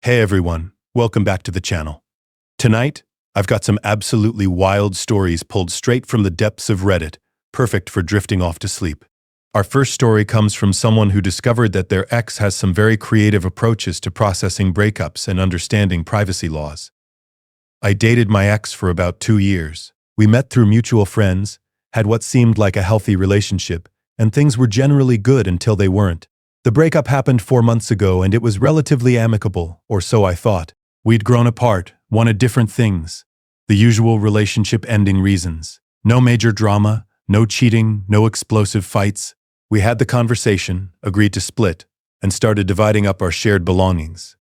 Hey everyone, welcome back to the channel. Tonight, I've got some absolutely wild stories pulled straight from the depths of Reddit, perfect for drifting off to sleep. Our first story comes from someone who discovered that their ex has some very creative approaches to processing breakups and understanding privacy laws. I dated my ex for about 2 years. We met through mutual friends, had what seemed like a healthy relationship, and things were generally good until they weren't. The breakup happened 4 months ago and it was relatively amicable, or so I thought. We'd grown apart, wanted different things. The usual relationship ending reasons. No major drama, no cheating, no explosive fights. We had the conversation, agreed to split, and started dividing up our shared belongings.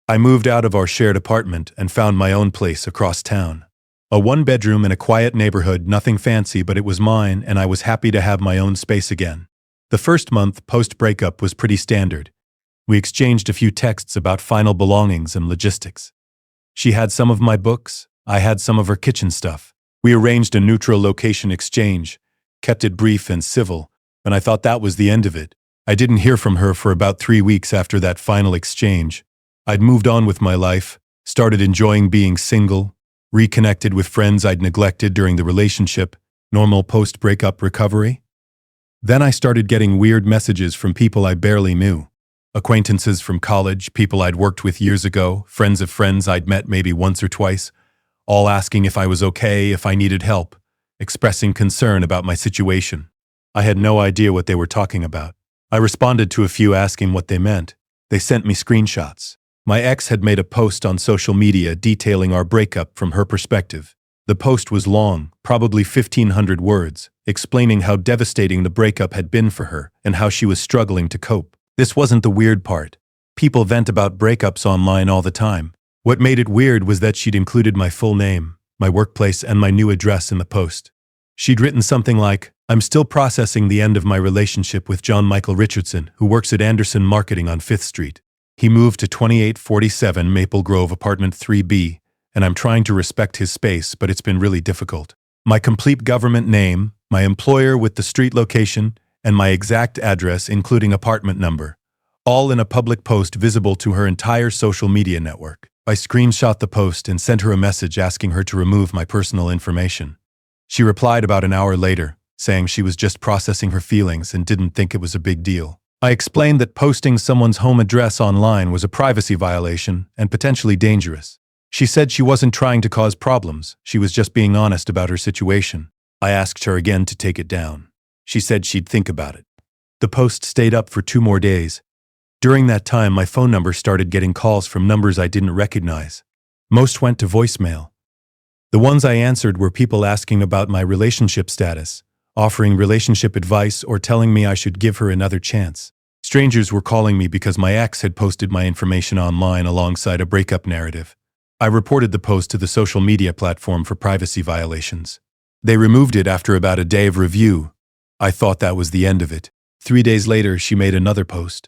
I moved out of our shared apartment and found my own place across town. A 1-bedroom in a quiet neighborhood, nothing fancy, but it was mine and I was happy to have my own space again. The first month post-breakup was pretty standard. We exchanged a few texts about final belongings and logistics. She had some of my books, I had some of her kitchen stuff. We arranged a neutral location exchange, kept it brief and civil, and I thought that was the end of it. I didn't hear from her for about 3 weeks after that final exchange. I'd moved on with my life, started enjoying being single, reconnected with friends I'd neglected during the relationship, normal post-breakup recovery. Then I started getting weird messages from people I barely knew. Acquaintances from college, people I'd worked with years ago, friends of friends I'd met maybe once or twice, all asking if I was okay, if I needed help, expressing concern about my situation. I had no idea what they were talking about. I responded to a few asking what they meant. They sent me screenshots. My ex had made a post on social media detailing our breakup from her perspective. The post was long, probably 1,500 words, explaining how devastating the breakup had been for her and how she was struggling to cope. This wasn't the weird part. People vent about breakups online all the time. What made it weird was that she'd included my full name, my workplace, and my new address in the post. She'd written something like, "I'm still processing the end of my relationship with John Michael Richardson, who works at Anderson Marketing on 5th Street. He moved to 2847 Maple Grove Apartment 3B, and I'm trying to respect his space, but it's been really difficult. My complete government name, my employer with the street location, and my exact address including apartment number, all in a public post visible to her entire social media network. I screenshot the post and sent her a message asking her to remove my personal information. She replied about an hour later, saying she was just processing her feelings and didn't think it was a big deal. I explained that posting someone's home address online was a privacy violation and potentially dangerous. She said she wasn't trying to cause problems, she was just being honest about her situation. I asked her again to take it down. She said she'd think about it. The post stayed up for 2 more days. During that time, my phone number started getting calls from numbers I didn't recognize. Most went to voicemail. The ones I answered were people asking about my relationship status, offering relationship advice, or telling me I should give her another chance. Strangers were calling me because my ex had posted my information online alongside a breakup narrative. I reported the post to the social media platform for privacy violations. They removed it after about a day of review. I thought that was the end of it. 3 days later, she made another post.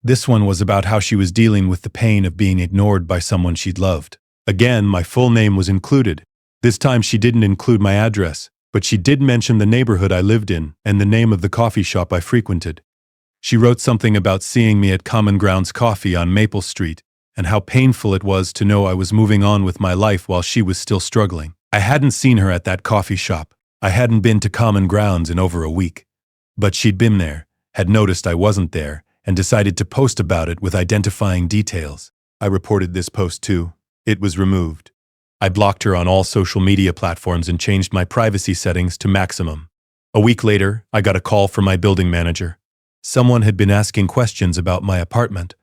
This one was about how she was dealing with the pain of being ignored by someone she'd loved. Again, my full name was included. This time she didn't include my address, but she did mention the neighborhood I lived in and the name of the coffee shop I frequented. She wrote something about seeing me at Common Grounds Coffee on Maple Street, and how painful it was to know I was moving on with my life while she was still struggling. I hadn't seen her at that coffee shop. I hadn't been to Common Grounds in over a week. But she'd been there, had noticed I wasn't there, and decided to post about it with identifying details. I reported this post too. It was removed. I blocked her on all social media platforms and changed my privacy settings to maximum. A week later, I got a call from my building manager. Someone had been asking questions about my apartment.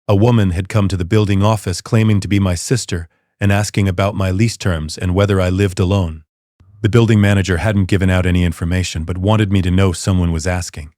A woman had come to the building office claiming to be my sister and asking about my lease terms and whether I lived alone. The building manager hadn't given out any information but wanted me to know someone was asking.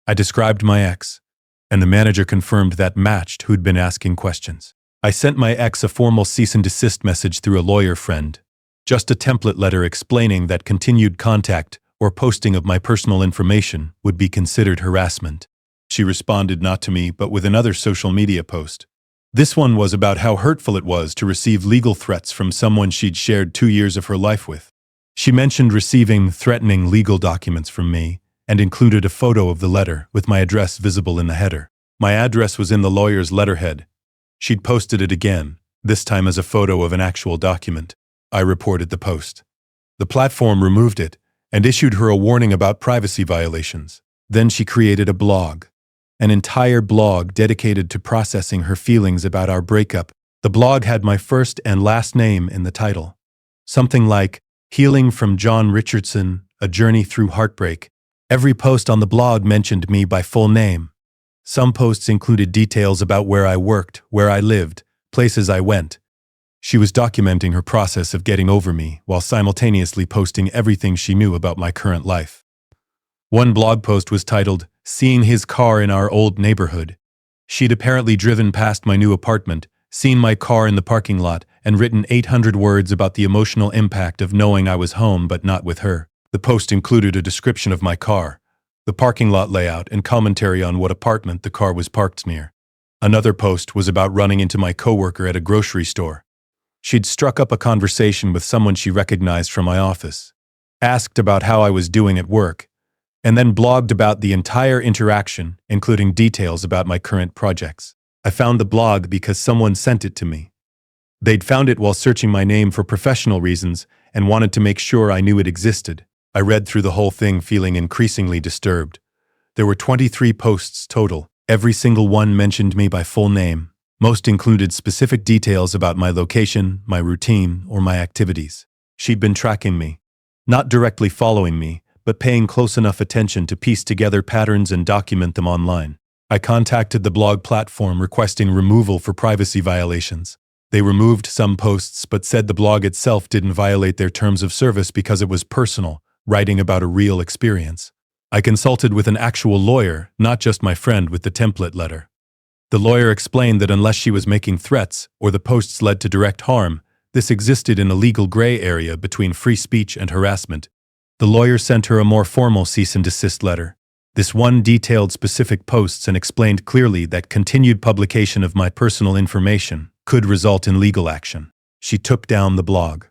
I described my ex, and the manager confirmed that matched who'd been asking questions. I sent my ex a formal cease and desist message through a lawyer friend, just a template letter explaining that continued contact or posting of my personal information would be considered harassment. She responded not to me, but with another social media post. This one was about how hurtful it was to receive legal threats from someone she'd shared 2 years of her life with. She mentioned receiving threatening legal documents from me and included a photo of the letter with my address visible in the header. My address was in the lawyer's letterhead, She'd posted it again, this time as a photo of an actual document. I reported the post. The platform removed it and issued her a warning about privacy violations. Then she created a blog, an entire blog dedicated to processing her feelings about our breakup. The blog had my first and last name in the title. Something like, Healing from John Richardson, A Journey Through Heartbreak. Every post on the blog mentioned me by full name. Some posts included details about where I worked, where I lived, places I went. She was documenting her process of getting over me while simultaneously posting everything she knew about my current life. One blog post was titled, Seeing His Car in Our Old Neighborhood. She'd apparently driven past my new apartment, seen my car in the parking lot, and written 800 words about the emotional impact of knowing I was home but not with her. The post included a description of my car, the parking lot layout, and commentary on what apartment the car was parked near. Another post was about running into my coworker at a grocery store. She'd struck up a conversation with someone she recognized from my office, asked about how I was doing at work, and then blogged about the entire interaction, including details about my current projects. I found the blog because someone sent it to me. They'd found it while searching my name for professional reasons and wanted to make sure I knew it existed. I read through the whole thing feeling increasingly disturbed. There were 23 posts total. Every single one mentioned me by full name. Most included specific details about my location, my routine, or my activities. She'd been tracking me, not directly following me, but paying close enough attention to piece together patterns and document them online. I contacted the blog platform requesting removal for privacy violations. They removed some posts but said the blog itself didn't violate their terms of service because it was personal, writing about a real experience. I consulted with an actual lawyer, not just my friend with the template letter. The lawyer explained that unless she was making threats or the posts led to direct harm, this existed in a legal gray area between free speech and harassment. The lawyer sent her a more formal cease and desist letter. This one detailed specific posts and explained clearly that continued publication of my personal information could result in legal action. She took down the blog.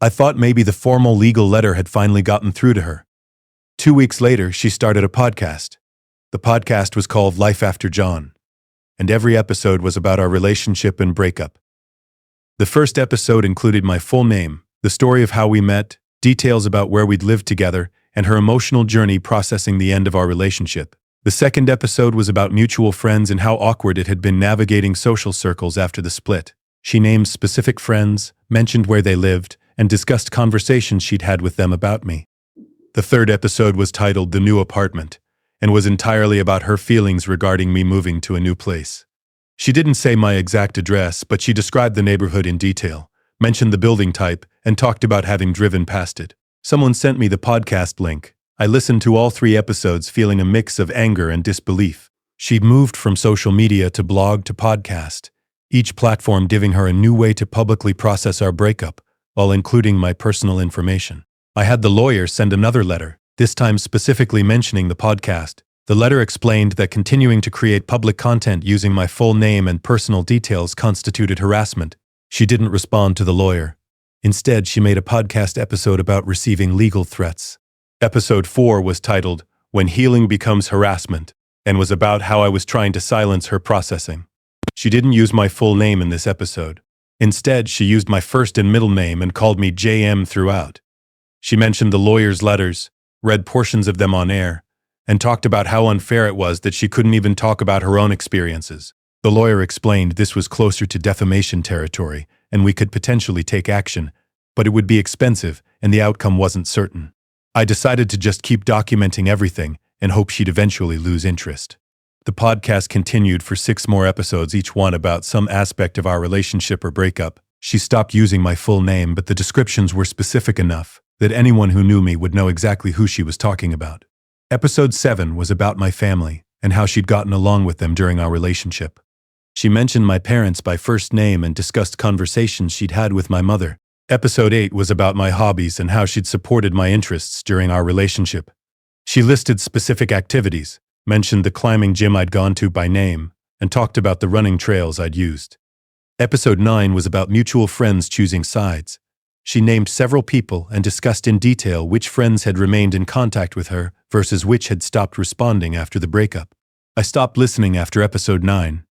I thought maybe the formal legal letter had finally gotten through to her. 2 weeks later, she started a podcast. The podcast was called Life After John, and every episode was about our relationship and breakup. The first episode included my full name, the story of how we met, details about where we'd lived together, and her emotional journey processing the end of our relationship. The second episode was about mutual friends and how awkward it had been navigating social circles after the split. She named specific friends, mentioned where they lived, and discussed conversations she'd had with them about me. The third episode was titled The New Apartment, and was entirely about her feelings regarding me moving to a new place. She didn't say my exact address, but she described the neighborhood in detail, mentioned the building type, and talked about having driven past it. Someone sent me the podcast link. I listened to all 3 episodes feeling a mix of anger and disbelief. She'd moved from social media to blog to podcast, each platform giving her a new way to publicly process our breakup, while including my personal information. I had the lawyer send another letter, this time specifically mentioning the podcast. The letter explained that continuing to create public content using my full name and personal details constituted harassment. She didn't respond to the lawyer. Instead, she made a podcast episode about receiving legal threats. Episode 4 was titled, When Healing Becomes Harassment, and was about how I was trying to silence her processing. She didn't use my full name in this episode. Instead, she used my first and middle name and called me JM throughout. She mentioned the lawyer's letters, read portions of them on air, and talked about how unfair it was that she couldn't even talk about her own experiences. The lawyer explained this was closer to defamation territory, and we could potentially take action, but it would be expensive and the outcome wasn't certain. I decided to just keep documenting everything and hope she'd eventually lose interest. The podcast continued for 6 more episodes, each one about some aspect of our relationship or breakup. She stopped using my full name, but the descriptions were specific enough that anyone who knew me would know exactly who she was talking about. Episode 7 was about my family and how she'd gotten along with them during our relationship. She mentioned my parents by first name and discussed conversations she'd had with my mother. Episode 8 was about my hobbies and how she'd supported my interests during our relationship. She listed specific activities, mentioned the climbing gym I'd gone to by name, and talked about the running trails I'd used. Episode 9 was about mutual friends choosing sides. She named several people and discussed in detail which friends had remained in contact with her versus which had stopped responding after the breakup. I stopped listening after episode 9.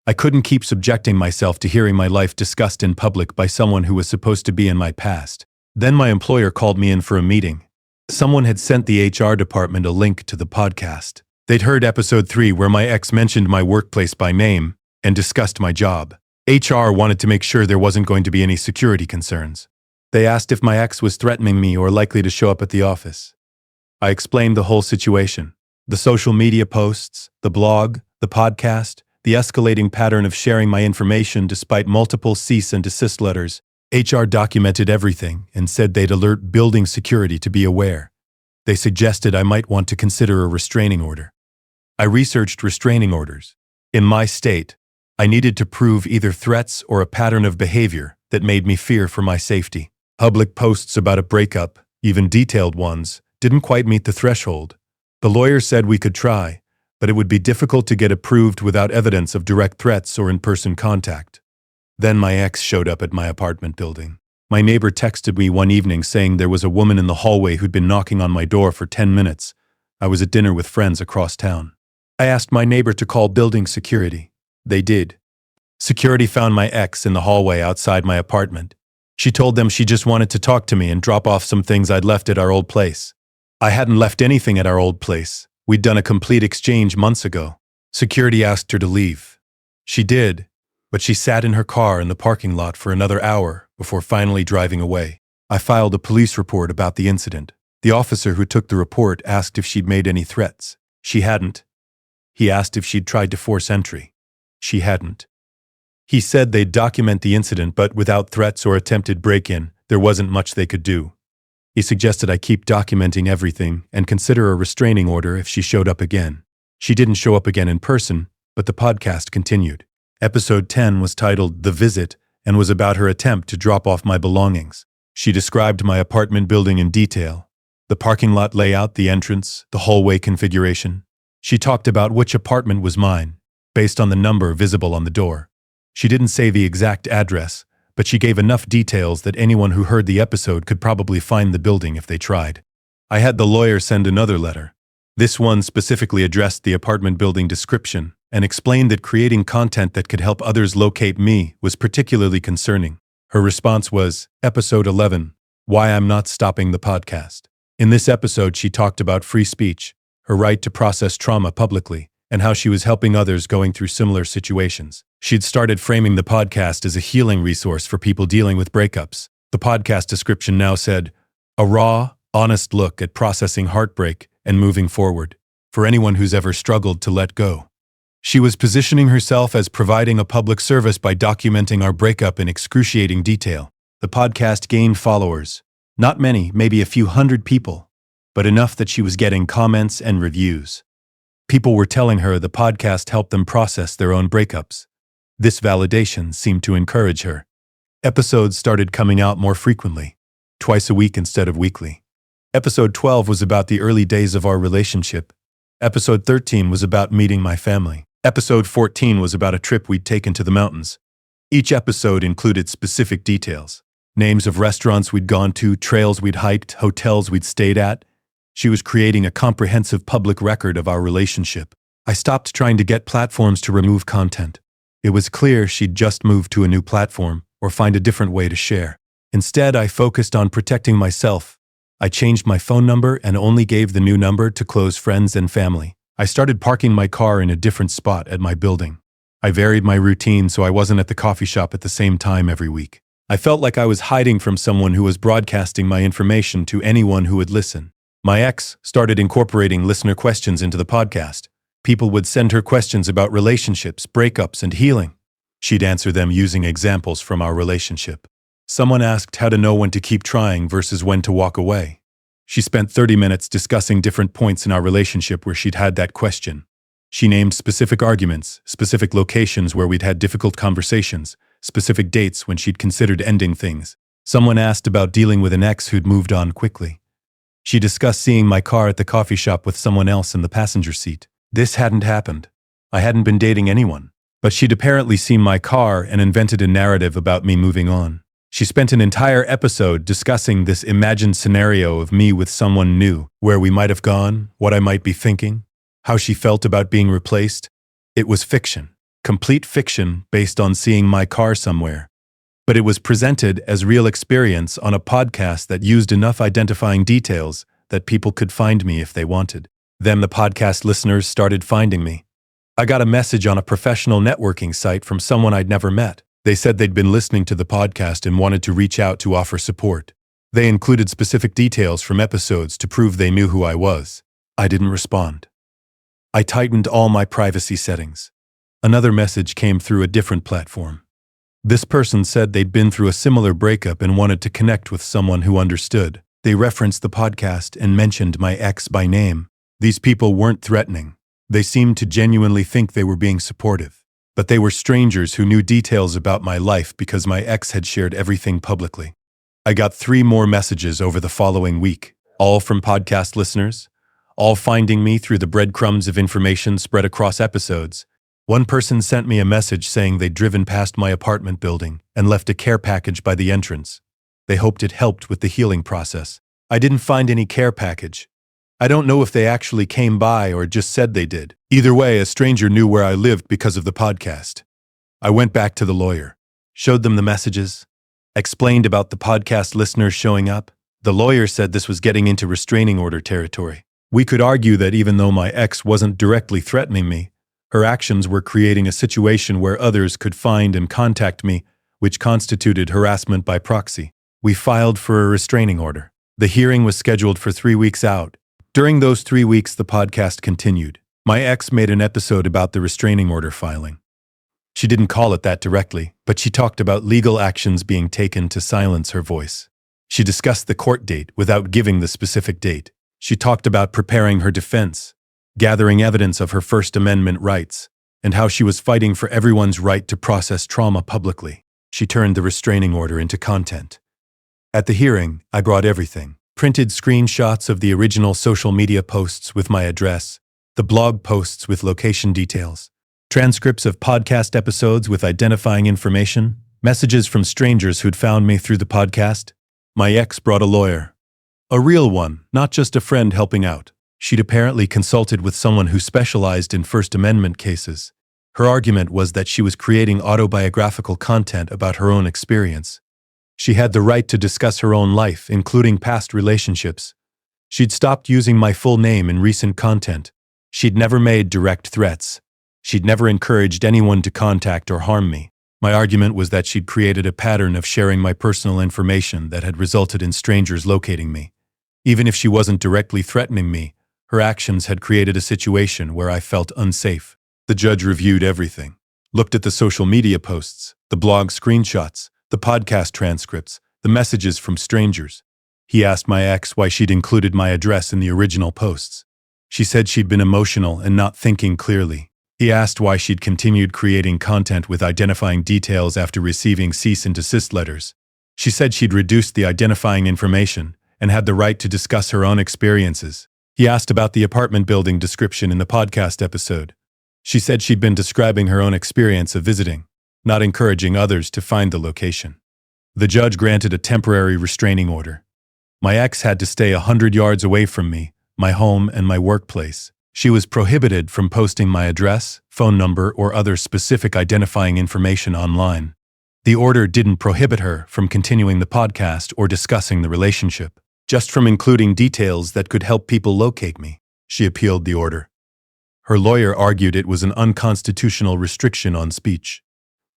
I couldn't keep subjecting myself to hearing my life discussed in public by someone who was supposed to be in my past. Then my employer called me in for a meeting. Someone had sent the HR department a link to the podcast. They'd heard episode 3 where my ex mentioned my workplace by name and discussed my job. HR wanted to make sure there wasn't going to be any security concerns. They asked if my ex was threatening me or likely to show up at the office. I explained the whole situation. The social media posts, the blog, the podcast, the escalating pattern of sharing my information despite multiple cease and desist letters. HR documented everything and said they'd alert building security to be aware. They suggested I might want to consider a restraining order. I researched restraining orders. In my state, I needed to prove either threats or a pattern of behavior that made me fear for my safety. Public posts about a breakup, even detailed ones, didn't quite meet the threshold. The lawyer said we could try, but it would be difficult to get approved without evidence of direct threats or in-person contact. Then my ex showed up at my apartment building. My neighbor texted me one evening saying there was a woman in the hallway who'd been knocking on my door for 10 minutes. I was at dinner with friends across town. I asked my neighbor to call building security. They did. Security found my ex in the hallway outside my apartment. She told them she just wanted to talk to me and drop off some things I'd left at our old place. I hadn't left anything at our old place. We'd done a complete exchange months ago. Security asked her to leave. She did, but she sat in her car in the parking lot for another hour before finally driving away. I filed a police report about the incident. The officer who took the report asked if she'd made any threats. She hadn't. He asked if she'd tried to force entry. She hadn't. He said they'd document the incident, but without threats or attempted break-in, there wasn't much they could do. He suggested I keep documenting everything and consider a restraining order if she showed up again. She didn't show up again in person, but the podcast continued. Episode 10 was titled The Visit and was about her attempt to drop off my belongings. She described my apartment building in detail, the parking lot layout, the entrance, the hallway configuration. She talked about which apartment was mine, based on the number visible on the door. She didn't say the exact address, but she gave enough details that anyone who heard the episode could probably find the building if they tried. I had the lawyer send another letter. This one specifically addressed the apartment building description and explained that creating content that could help others locate me was particularly concerning. Her response was, Episode 11, Why I'm Not Stopping the Podcast. In this episode, she talked about free speech, her right to process trauma publicly, and how she was helping others going through similar situations. She'd started framing the podcast as a healing resource for people dealing with breakups. The podcast description now said, a raw, honest look at processing heartbreak and moving forward, for anyone who's ever struggled to let go. She was positioning herself as providing a public service by documenting our breakup in excruciating detail. The podcast gained followers. Not many, maybe a few hundred people, but enough that she was getting comments and reviews. People were telling her the podcast helped them process their own breakups. This validation seemed to encourage her. Episodes started coming out more frequently, twice a week instead of weekly. Episode 12 was about the early days of our relationship. Episode 13 was about meeting my family. Episode 14 was about a trip we'd taken to the mountains. Each episode included specific details. Names of restaurants we'd gone to, trails we'd hiked, hotels we'd stayed at. She was creating a comprehensive public record of our relationship. I stopped trying to get platforms to remove content. It was clear she'd just moved to a new platform or find a different way to share. Instead, I focused on protecting myself. I changed my phone number and only gave the new number to close friends and family. I started parking my car in a different spot at my building. I varied my routine so I wasn't at the coffee shop at the same time every week. I felt like I was hiding from someone who was broadcasting my information to anyone who would listen. My ex started incorporating listener questions into the podcast. People would send her questions about relationships, breakups, and healing. She'd answer them using examples from our relationship. Someone asked how to know when to keep trying versus when to walk away. She spent 30 minutes discussing different points in our relationship where she'd had that question. She named specific arguments, specific locations where we'd had difficult conversations, specific dates when she'd considered ending things. Someone asked about dealing with an ex who'd moved on quickly. She discussed seeing my car at the coffee shop with someone else in the passenger seat. This hadn't happened. I hadn't been dating anyone. But she'd apparently seen my car and invented a narrative about me moving on. She spent an entire episode discussing this imagined scenario of me with someone new, where we might have gone, what I might be thinking, how she felt about being replaced. It was fiction. complete fiction based on seeing my car somewhere. But it was presented as real experience on a podcast that used enough identifying details that people could find me if they wanted. Then the podcast listeners started finding me. I got a message on a professional networking site from someone I'd never met. They said they'd been listening to the podcast and wanted to reach out to offer support. They included specific details from episodes to prove they knew who I was. I didn't respond. I tightened all my privacy settings. Another message came through a different platform. This person said they'd been through a similar breakup and wanted to connect with someone who understood. They referenced the podcast and mentioned my ex by name. These people weren't threatening. They seemed to genuinely think they were being supportive. But they were strangers who knew details about my life because my ex had shared everything publicly. I got 3 more messages over the following week, all from podcast listeners, all finding me through the breadcrumbs of information spread across episodes. One person sent me a message saying they'd driven past my apartment building and left a care package by the entrance. They hoped it helped with the healing process. I didn't find any care package. I don't know if they actually came by or just said they did. Either way, a stranger knew where I lived because of the podcast. I went back to the lawyer, showed them the messages, explained about the podcast listeners showing up. The lawyer said this was getting into restraining order territory. We could argue that even though my ex wasn't directly threatening me, her actions were creating a situation where others could find and contact me, which constituted harassment by proxy. We filed for a restraining order. The hearing was scheduled for 3 weeks out. During those 3 weeks, the podcast continued. My ex made an episode about the restraining order filing. She didn't call it that directly, but she talked about legal actions being taken to silence her voice. She discussed the court date without giving the specific date. She talked about preparing her defense, gathering evidence of her First Amendment rights, and how she was fighting for everyone's right to process trauma publicly. She turned the restraining order into content. At the hearing, I brought everything. Printed screenshots of the original social media posts with my address, the blog posts with location details, transcripts of podcast episodes with identifying information, messages from strangers who'd found me through the podcast. My ex brought a lawyer. A real one, not just a friend helping out. She'd apparently consulted with someone who specialized in First Amendment cases. Her argument was that she was creating autobiographical content about her own experience. She had the right to discuss her own life, including past relationships. She'd stopped using my full name in recent content. She'd never made direct threats. She'd never encouraged anyone to contact or harm me. My argument was that she'd created a pattern of sharing my personal information that had resulted in strangers locating me. Even if she wasn't directly threatening me, her actions had created a situation where I felt unsafe. The judge reviewed everything, looked at the social media posts, the blog screenshots, the podcast transcripts, the messages from strangers. He asked my ex why she'd included my address in the original posts. She said she'd been emotional and not thinking clearly. He asked why she'd continued creating content with identifying details after receiving cease and desist letters. She said she'd reduced the identifying information and had the right to discuss her own experiences. He asked about the apartment building description in the podcast episode. She said she'd been describing her own experience of visiting, not encouraging others to find the location. The judge granted a temporary restraining order. My ex had to stay 100 yards away from me, my home, and my workplace. She was prohibited from posting my address, phone number, or other specific identifying information online. The order didn't prohibit her from continuing the podcast or discussing the relationship, just from including details that could help people locate me. She appealed the order. Her lawyer argued it was an unconstitutional restriction on speech.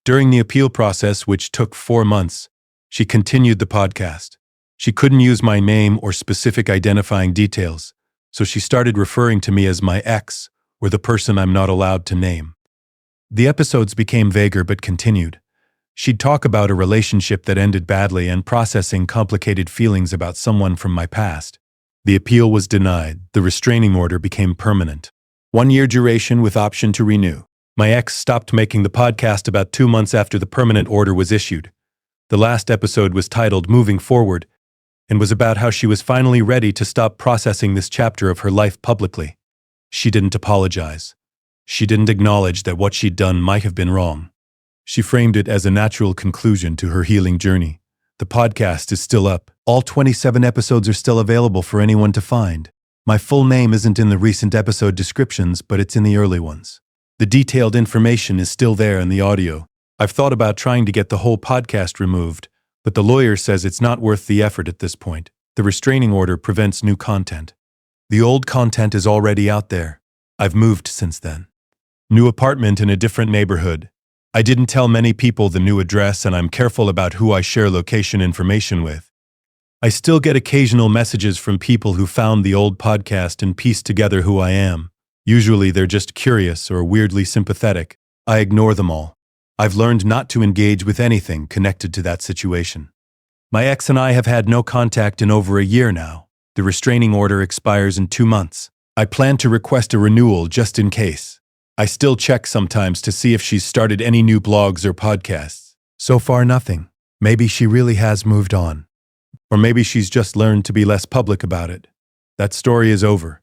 During the appeal process, which took 4 months, she continued the podcast. She couldn't use my name or specific identifying details, so she started referring to me as my ex, or the person I'm not allowed to name. The episodes became vaguer but continued. She'd talk about a relationship that ended badly and processing complicated feelings about someone from my past. The appeal was denied. The restraining order became permanent. 1-year duration with option to renew. My ex stopped making the podcast about 2 months after the permanent order was issued. The last episode was titled Moving Forward and was about how she was finally ready to stop processing this chapter of her life publicly. She didn't apologize. She didn't acknowledge that what she'd done might have been wrong. She framed it as a natural conclusion to her healing journey. The podcast is still up. All 27 episodes are still available for anyone to find. My full name isn't in the recent episode descriptions, but it's in the early ones. The detailed information is still there in the audio. I've thought about trying to get the whole podcast removed, but the lawyer says it's not worth the effort at this point. The restraining order prevents new content. The old content is already out there. I've moved since then. New apartment in a different neighborhood. I didn't tell many people the new address, and I'm careful about who I share location information with. I still get occasional messages from people who found the old podcast and pieced together who I am. Usually they're just curious or weirdly sympathetic. I ignore them all. I've learned not to engage with anything connected to that situation. My ex and I have had no contact in over a year now. The restraining order expires in 2 months. I plan to request a renewal just in case. I still check sometimes to see if she's started any new blogs or podcasts. So far, nothing. Maybe she really has moved on. Or maybe she's just learned to be less public about it. That story is over.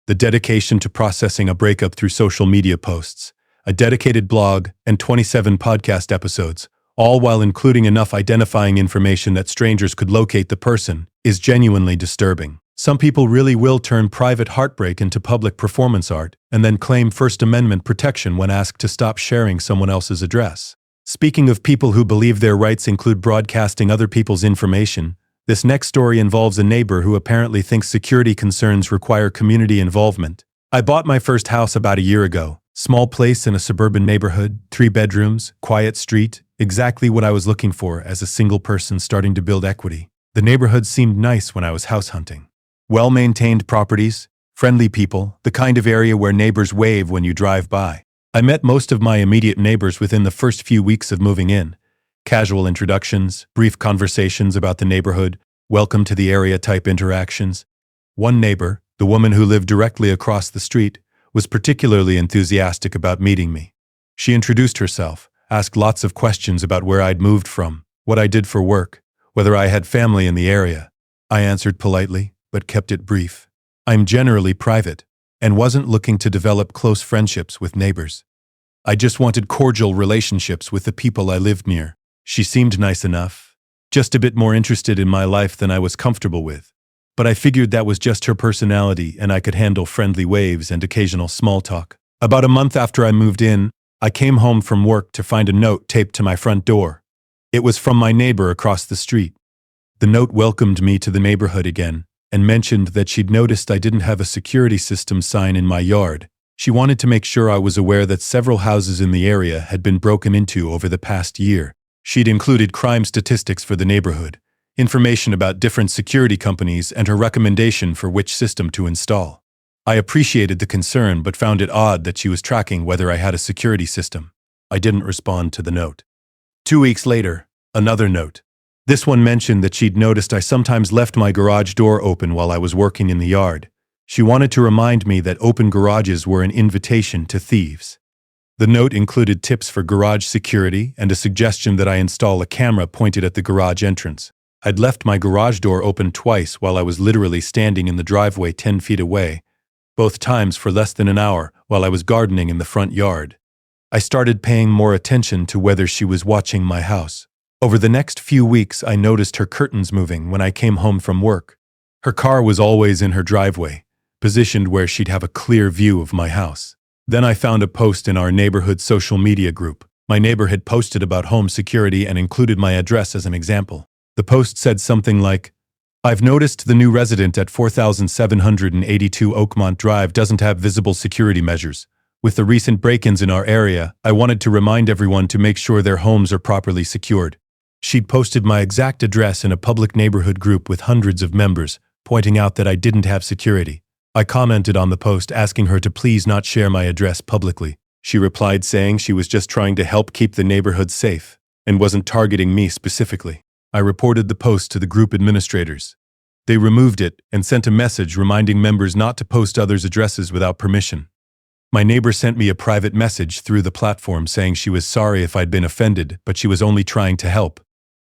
The dedication to processing a breakup through social media posts, a dedicated blog, and 27 podcast episodes, all while including enough identifying information that strangers could locate the person, is genuinely disturbing. Some people really will turn private heartbreak into public performance art and then claim First Amendment protection when asked to stop sharing someone else's address. Speaking of people who believe their rights include broadcasting other people's information, this next story involves a neighbor who apparently thinks security concerns require community involvement. I bought my first house about a year ago. Small place in a suburban neighborhood, 3 bedrooms, quiet street, exactly what I was looking for as a single person starting to build equity. The neighborhood seemed nice when I was house hunting. Well-maintained properties, friendly people, the kind of area where neighbors wave when you drive by. I met most of my immediate neighbors within the first few weeks of moving in. Casual introductions, brief conversations about the neighborhood, welcome to the area type interactions. One neighbor, the woman who lived directly across the street, was particularly enthusiastic about meeting me. She introduced herself, asked lots of questions about where I'd moved from, what I did for work, whether I had family in the area. I answered politely, but kept it brief. I'm generally private, and wasn't looking to develop close friendships with neighbors. I just wanted cordial relationships with the people I lived near. She seemed nice enough, just a bit more interested in my life than I was comfortable with. But I figured that was just her personality and I could handle friendly waves and occasional small talk. About a month after I moved in, I came home from work to find a note taped to my front door. It was from my neighbor across the street. The note welcomed me to the neighborhood again and mentioned that she'd noticed I didn't have a security system sign in my yard. She wanted to make sure I was aware that several houses in the area had been broken into over the past year. She'd included crime statistics for the neighborhood, information about different security companies, and her recommendation for which system to install. I appreciated the concern but found it odd that she was tracking whether I had a security system. I didn't respond to the note. 2 weeks later, another note. This one mentioned that she'd noticed I sometimes left my garage door open while I was working in the yard. She wanted to remind me that open garages were an invitation to thieves. The note included tips for garage security and a suggestion that I install a camera pointed at the garage entrance. I'd left my garage door open twice while I was literally standing in the driveway 10 feet away, both times for less than an hour while I was gardening in the front yard. I started paying more attention to whether she was watching my house. Over the next few weeks, I noticed her curtains moving when I came home from work. Her car was always in her driveway, positioned where she'd have a clear view of my house. Then I found a post in our neighborhood social media group. My neighbor had posted about home security and included my address as an example. The post said something like, "I've noticed the new resident at 4782 Oakmont Drive doesn't have visible security measures. With the recent break-ins in our area, I wanted to remind everyone to make sure their homes are properly secured." She'd posted my exact address in a public neighborhood group with hundreds of members, pointing out that I didn't have security. I commented on the post asking her to please not share my address publicly. She replied saying she was just trying to help keep the neighborhood safe and wasn't targeting me specifically. I reported the post to the group administrators. They removed it and sent a message reminding members not to post others' addresses without permission. My neighbor sent me a private message through the platform saying she was sorry if I'd been offended, but she was only trying to help.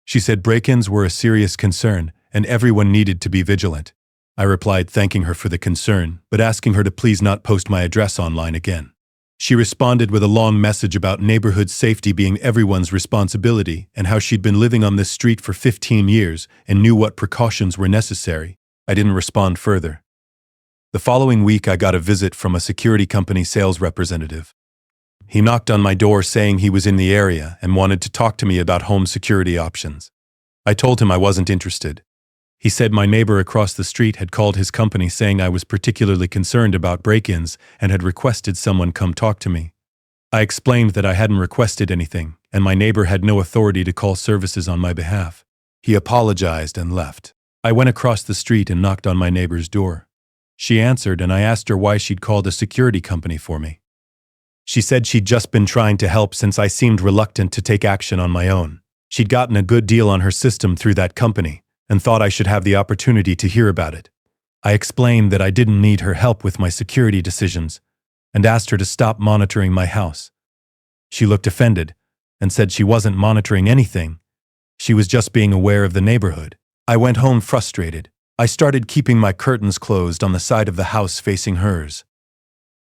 She said break-ins were a serious concern and everyone needed to be vigilant. I replied thanking her for the concern, but asking her to please not post my address online again. She responded with a long message about neighborhood safety being everyone's responsibility and how she'd been living on this street for 15 years and knew what precautions were necessary. I didn't respond further. The following week, I got a visit from a security company sales representative. He knocked on my door saying he was in the area and wanted to talk to me about home security options. I told him I wasn't interested. He said my neighbor across the street had called his company saying I was particularly concerned about break-ins and had requested someone come talk to me. I explained that I hadn't requested anything, and my neighbor had no authority to call services on my behalf. He apologized and left. I went across the street and knocked on my neighbor's door. She answered, and I asked her why she'd called a security company for me. She said she'd just been trying to help since I seemed reluctant to take action on my own. She'd gotten a good deal on her system through that company and thought I should have the opportunity to hear about it. I explained that I didn't need her help with my security decisions and asked her to stop monitoring my house. She looked offended and said she wasn't monitoring anything. She was just being aware of the neighborhood. I went home frustrated. I started keeping my curtains closed on the side of the house facing hers.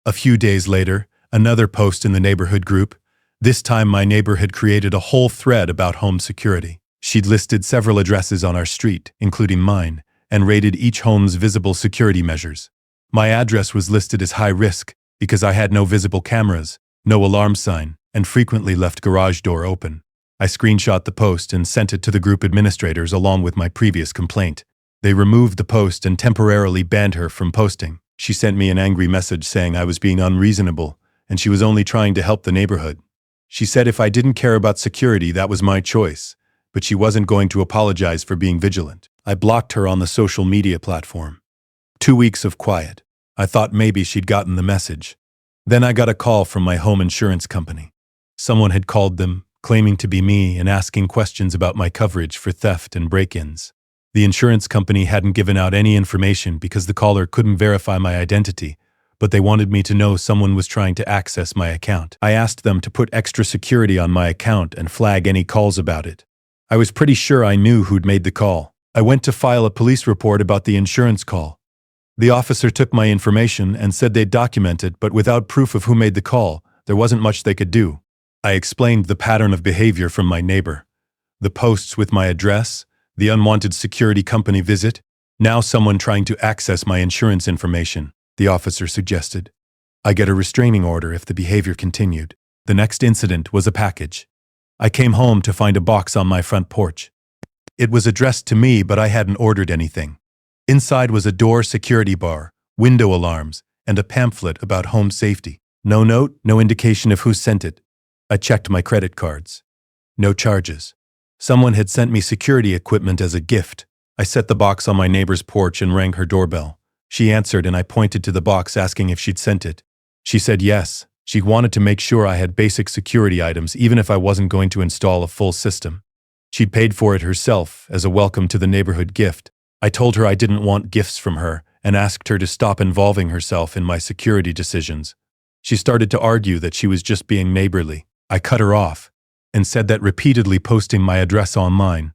A few days later, another post in the neighborhood group. This time my neighbor had created a whole thread about home security. She'd listed several addresses on our street, including mine, and rated each home's visible security measures. My address was listed as high risk because I had no visible cameras, no alarm sign, and frequently left garage door open. I screenshot the post and sent it to the group administrators along with my previous complaint. They removed the post and temporarily banned her from posting. She sent me an angry message saying I was being unreasonable and she was only trying to help the neighborhood. She said if I didn't care about security, that was my choice, but she wasn't going to apologize for being vigilant. I blocked her on the social media platform. 2 weeks of quiet. I thought maybe she'd gotten the message. Then I got a call from my home insurance company. Someone had called them, claiming to be me and asking questions about my coverage for theft and break-ins. The insurance company hadn't given out any information because the caller couldn't verify my identity, but they wanted me to know someone was trying to access my account. I asked them to put extra security on my account and flag any calls about it. I was pretty sure I knew who'd made the call. I went to file a police report about the insurance call. The officer took my information and said they'd document it, but without proof of who made the call, there wasn't much they could do. I explained the pattern of behavior from my neighbor. The posts with my address, the unwanted security company visit, now someone trying to access my insurance information, the officer suggested. I get a restraining order if the behavior continued. The next incident was a package. I came home to find a box on my front porch. It was addressed to me, but I hadn't ordered anything. Inside was a door security bar, window alarms, and a pamphlet about home safety. No note, no indication of who sent it. I checked my credit cards. No charges. Someone had sent me security equipment as a gift. I set the box on my neighbor's porch and rang her doorbell. She answered and I pointed to the box asking if she'd sent it. She said yes. She wanted to make sure I had basic security items even if I wasn't going to install a full system. She'd paid for it herself as a welcome to the neighborhood gift. I told her I didn't want gifts from her and asked her to stop involving herself in my security decisions. She started to argue that she was just being neighborly. I cut her off and said that repeatedly posting my address online,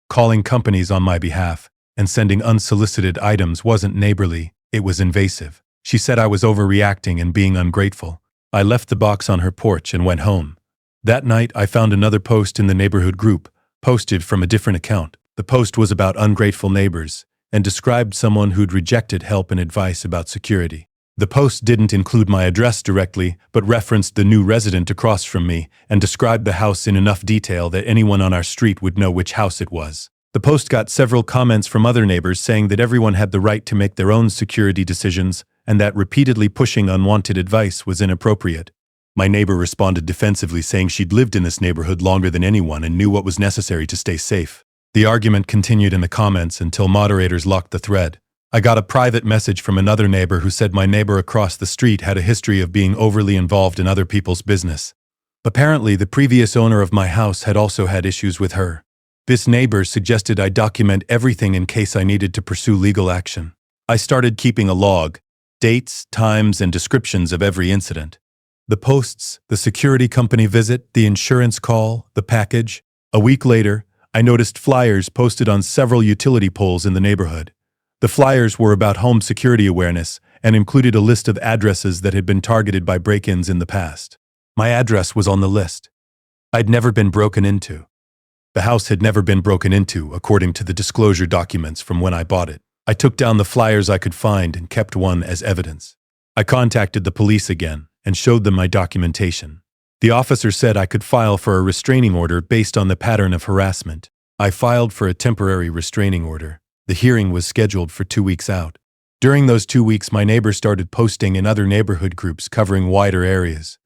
calling companies on my behalf, and sending unsolicited items wasn't neighborly, it was invasive. She said I was overreacting and being ungrateful. I left the box on her porch and went home. That night, I found another post in the neighborhood group, posted from a different account. The post was about ungrateful neighbors and described someone who'd rejected help and advice about security. The post didn't include my address directly, but referenced the new resident across from me and described the house in enough detail that anyone on our street would know which house it was. The post got several comments from other neighbors saying that everyone had the right to make their own security decisions and that repeatedly pushing unwanted advice was inappropriate. My neighbor responded defensively, saying she'd lived in this neighborhood longer than anyone and knew what was necessary to stay safe. The argument continued in the comments until moderators locked the thread. I got a private message from another neighbor who said my neighbor across the street had a history of being overly involved in other people's business. Apparently, the previous owner of my house had also had issues with her. This neighbor suggested I document everything in case I needed to pursue legal action. I started keeping a log, dates, times, and descriptions of every incident. The posts, the security company visit, the insurance call, the package. A week later, I noticed flyers posted on several utility poles in the neighborhood. The flyers were about home security awareness and included a list of addresses that had been targeted by break-ins in the past. My address was on the list. I'd never been broken into. The house had never been broken into, according to the disclosure documents from when I bought it. I took down the flyers I could find and kept one as evidence. I contacted the police again and showed them my documentation. The officer said I could file for a restraining order based on the pattern of harassment. I filed for a temporary restraining order. The hearing was scheduled for 2 weeks out. During those 2 weeks, my neighbor started posting in other neighborhood groups covering wider areas.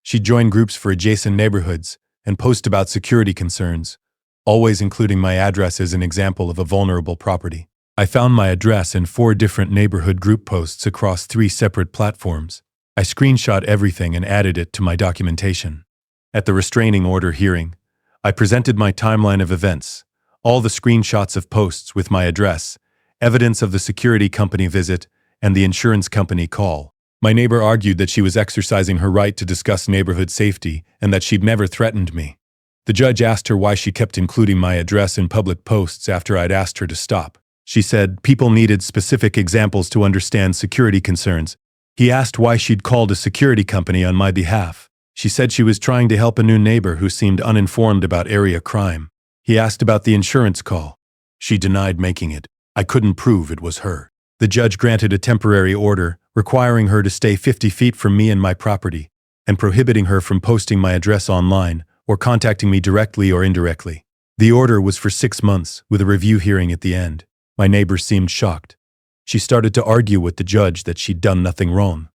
She joined groups for adjacent neighborhoods and post about security concerns, always including my address as an example of a vulnerable property. I found my address in 4 different neighborhood group posts across 3 separate platforms. I screenshot everything and added it to my documentation. At the restraining order hearing, I presented my timeline of events, all the screenshots of posts with my address, evidence of the security company visit, and the insurance company call. My neighbor argued that she was exercising her right to discuss neighborhood safety and that she'd never threatened me. The judge asked her why she kept including my address in public posts after I'd asked her to stop. She said people needed specific examples to understand security concerns. He asked why she'd called a security company on my behalf. She said she was trying to help a new neighbor who seemed uninformed about area crime. He asked about the insurance call. She denied making it. I couldn't prove it was her. The judge granted a temporary order requiring her to stay 50 feet from me and my property, and prohibiting her from posting my address online or contacting me directly or indirectly. The order was for 6 months, with a review hearing at the end. My neighbor seemed shocked. She started to argue with the judge that she'd done nothing wrong.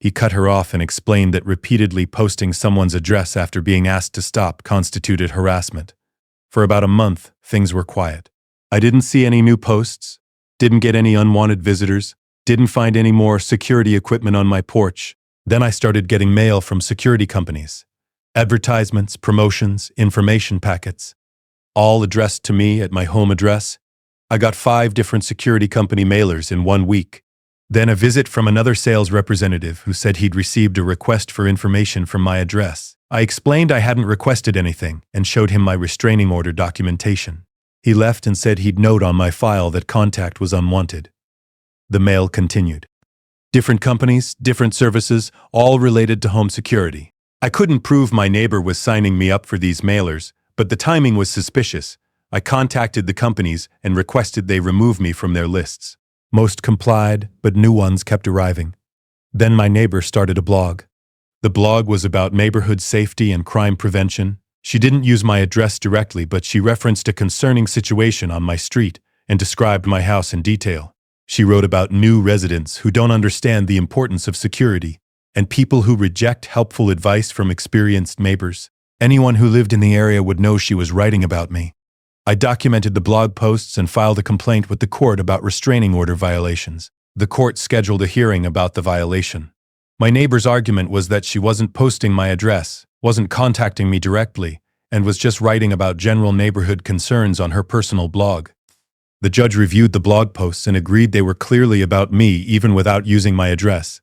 He cut her off and explained that repeatedly posting someone's address after being asked to stop constituted harassment. For about a month, things were quiet. I didn't see any new posts, didn't get any unwanted visitors, didn't find any more security equipment on my porch. Then I started getting mail from security companies. Advertisements, promotions, information packets, all addressed to me at my home address. I got 5 different security company mailers in 1 week. Then a visit from another sales representative who said he'd received a request for information from my address. I explained I hadn't requested anything and showed him my restraining order documentation. He left and said he'd note on my file that contact was unwanted. The mail continued. Different companies, different services, all related to home security. I couldn't prove my neighbor was signing me up for these mailers, but the timing was suspicious. I contacted the companies and requested they remove me from their lists. Most complied, but new ones kept arriving. Then my neighbor started a blog. The blog was about neighborhood safety and crime prevention. She didn't use my address directly, but she referenced a concerning situation on my street and described my house in detail. She wrote about new residents who don't understand the importance of security and people who reject helpful advice from experienced neighbors. Anyone who lived in the area would know she was writing about me. I documented the blog posts and filed a complaint with the court about restraining order violations. The court scheduled a hearing about the violation. My neighbor's argument was that she wasn't posting my address, wasn't contacting me directly, and was just writing about general neighborhood concerns on her personal blog. The judge reviewed the blog posts and agreed they were clearly about me even without using my address.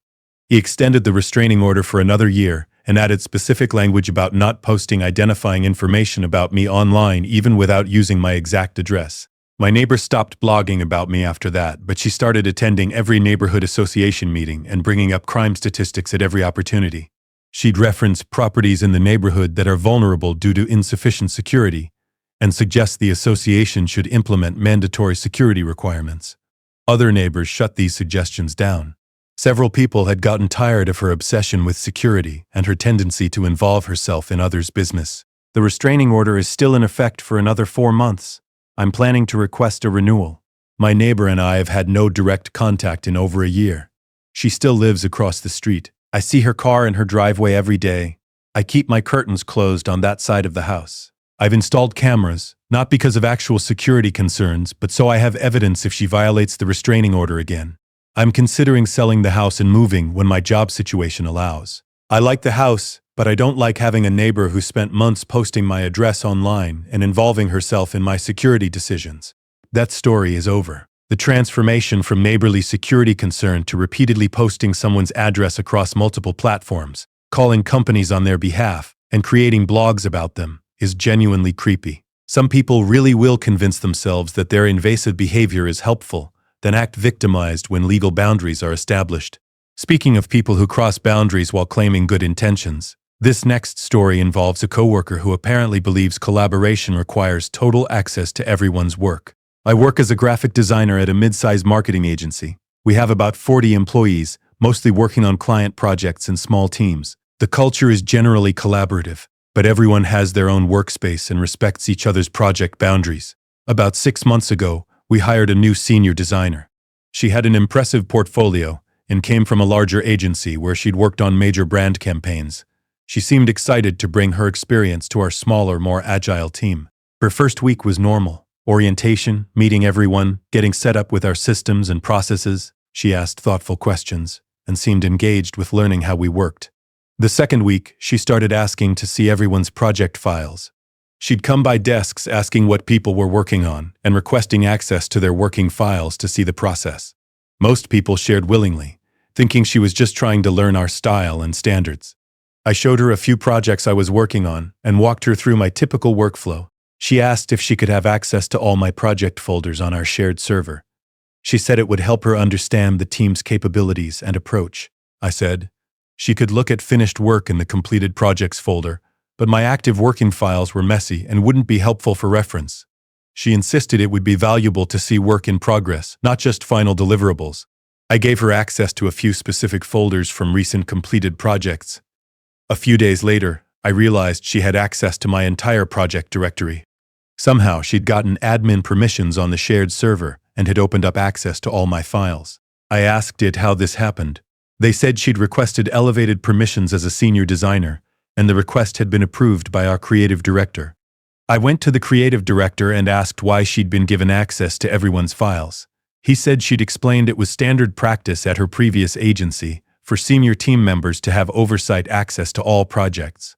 He extended the restraining order for another year and added specific language about not posting identifying information about me online even without using my exact address. My neighbor stopped blogging about me after that, but she started attending every neighborhood association meeting and bringing up crime statistics at every opportunity. She'd reference properties in the neighborhood that are vulnerable due to insufficient security and suggest the association should implement mandatory security requirements. Other neighbors shut these suggestions down. Several people had gotten tired of her obsession with security and her tendency to involve herself in others' business. The restraining order is still in effect for another 4 months. I'm planning to request a renewal. My neighbor and I have had no direct contact in over a year. She still lives across the street. I see her car in her driveway every day. I keep my curtains closed on that side of the house. I've installed cameras, not because of actual security concerns, but so I have evidence if she violates the restraining order again. I'm considering selling the house and moving when my job situation allows. I like the house, but I don't like having a neighbor who spent months posting my address online and involving herself in my security decisions. That story is over. The transformation from neighborly security concern to repeatedly posting someone's address across multiple platforms, calling companies on their behalf, and creating blogs about them is genuinely creepy. Some people really will convince themselves that their invasive behavior is helpful, then act victimized when legal boundaries are established. Speaking of people who cross boundaries while claiming good intentions, this next story involves a coworker who apparently believes collaboration requires total access to everyone's work. I work as a graphic designer at a mid-sized marketing agency. We have about 40 employees, mostly working on client projects in small teams. The culture is generally collaborative, but everyone has their own workspace and respects each other's project boundaries. About 6 months ago, we hired a new senior designer. She had an impressive portfolio and came from a larger agency where she'd worked on major brand campaigns. She seemed excited to bring her experience to our smaller, more agile team. Her first week was normal. Orientation, meeting everyone, getting set up with our systems and processes. She asked thoughtful questions and seemed engaged with learning how we worked. The second week, she started asking to see everyone's project files. She'd come by desks asking what people were working on and requesting access to their working files to see the process. Most people shared willingly, thinking she was just trying to learn our style and standards. I showed her a few projects I was working on and walked her through my typical workflow. She asked if she could have access to all my project folders on our shared server. She said it would help her understand the team's capabilities and approach. I said she could look at finished work in the completed projects folder, but my active working files were messy and wouldn't be helpful for reference. She insisted it would be valuable to see work in progress, not just final deliverables. I gave her access to a few specific folders from recent completed projects. A few days later, I realized she had access to my entire project directory. Somehow, she'd gotten admin permissions on the shared server and had opened up access to all my files. I asked it how this happened. They said she'd requested elevated permissions as a senior designer, and the request had been approved by our creative director. I went to the creative director and asked why she'd been given access to everyone's files. He said she'd explained it was standard practice at her previous agency for senior team members to have oversight access to all projects.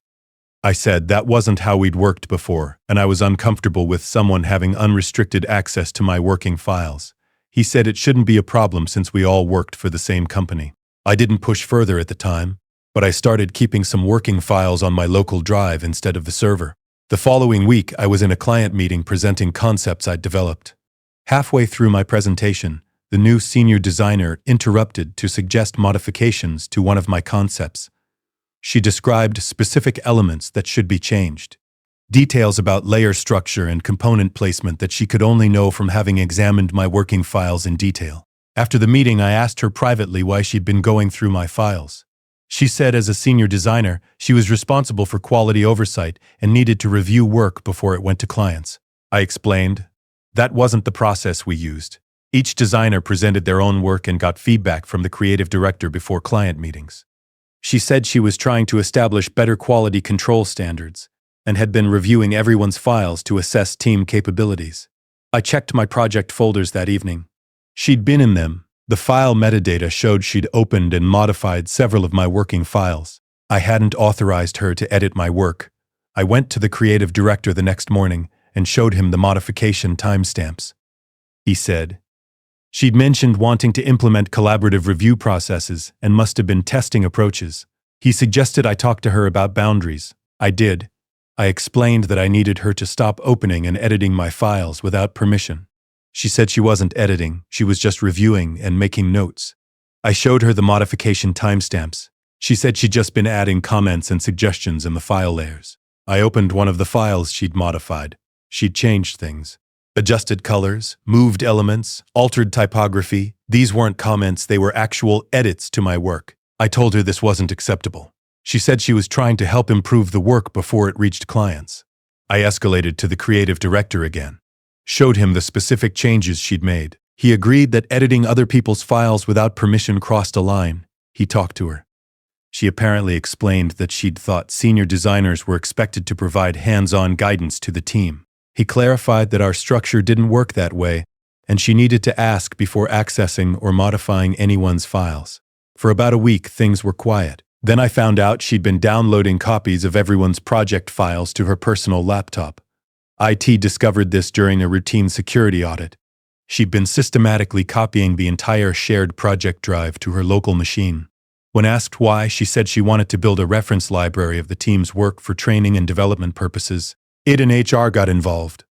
I said that wasn't how we'd worked before, and I was uncomfortable with someone having unrestricted access to my working files. He said it shouldn't be a problem since we all worked for the same company. I didn't push further at the time, but I started keeping some working files on my local drive instead of the server. The following week, I was in a client meeting presenting concepts I'd developed. Halfway through my presentation, the new senior designer interrupted to suggest modifications to one of my concepts. She described specific elements that should be changed. Details about layer structure and component placement that she could only know from having examined my working files in detail. After the meeting, I asked her privately why she'd been going through my files. She said as a senior designer, she was responsible for quality oversight and needed to review work before it went to clients. I explained, that wasn't the process we used. Each designer presented their own work and got feedback from the creative director before client meetings. She said she was trying to establish better quality control standards and had been reviewing everyone's files to assess team capabilities. I checked my project folders that evening. She'd been in them. The file metadata showed she'd opened and modified several of my working files. I hadn't authorized her to edit my work. I went to the creative director the next morning and showed him the modification timestamps. He said she'd mentioned wanting to implement collaborative review processes and must have been testing approaches. He suggested I talk to her about boundaries. I did. I explained that I needed her to stop opening and editing my files without permission. She said she wasn't editing, she was just reviewing and making notes. I showed her the modification timestamps. She said she'd just been adding comments and suggestions in the file layers. I opened one of the files she'd modified. She'd changed things. Adjusted colors, moved elements, altered typography. These weren't comments, they were actual edits to my work. I told her this wasn't acceptable. She said she was trying to help improve the work before it reached clients. I escalated to the creative director again. Showed him the specific changes she'd made. He agreed that editing other people's files without permission crossed a line. He talked to her. She apparently explained that she'd thought senior designers were expected to provide hands-on guidance to the team. He clarified that our structure didn't work that way, and she needed to ask before accessing or modifying anyone's files. For about a week, things were quiet. Then I found out she'd been downloading copies of everyone's project files to her personal laptop. IT discovered this during a routine security audit. She'd been systematically copying the entire shared project drive to her local machine. When asked why, she said she wanted to build a reference library of the team's work for training and development purposes. It and HR got involved.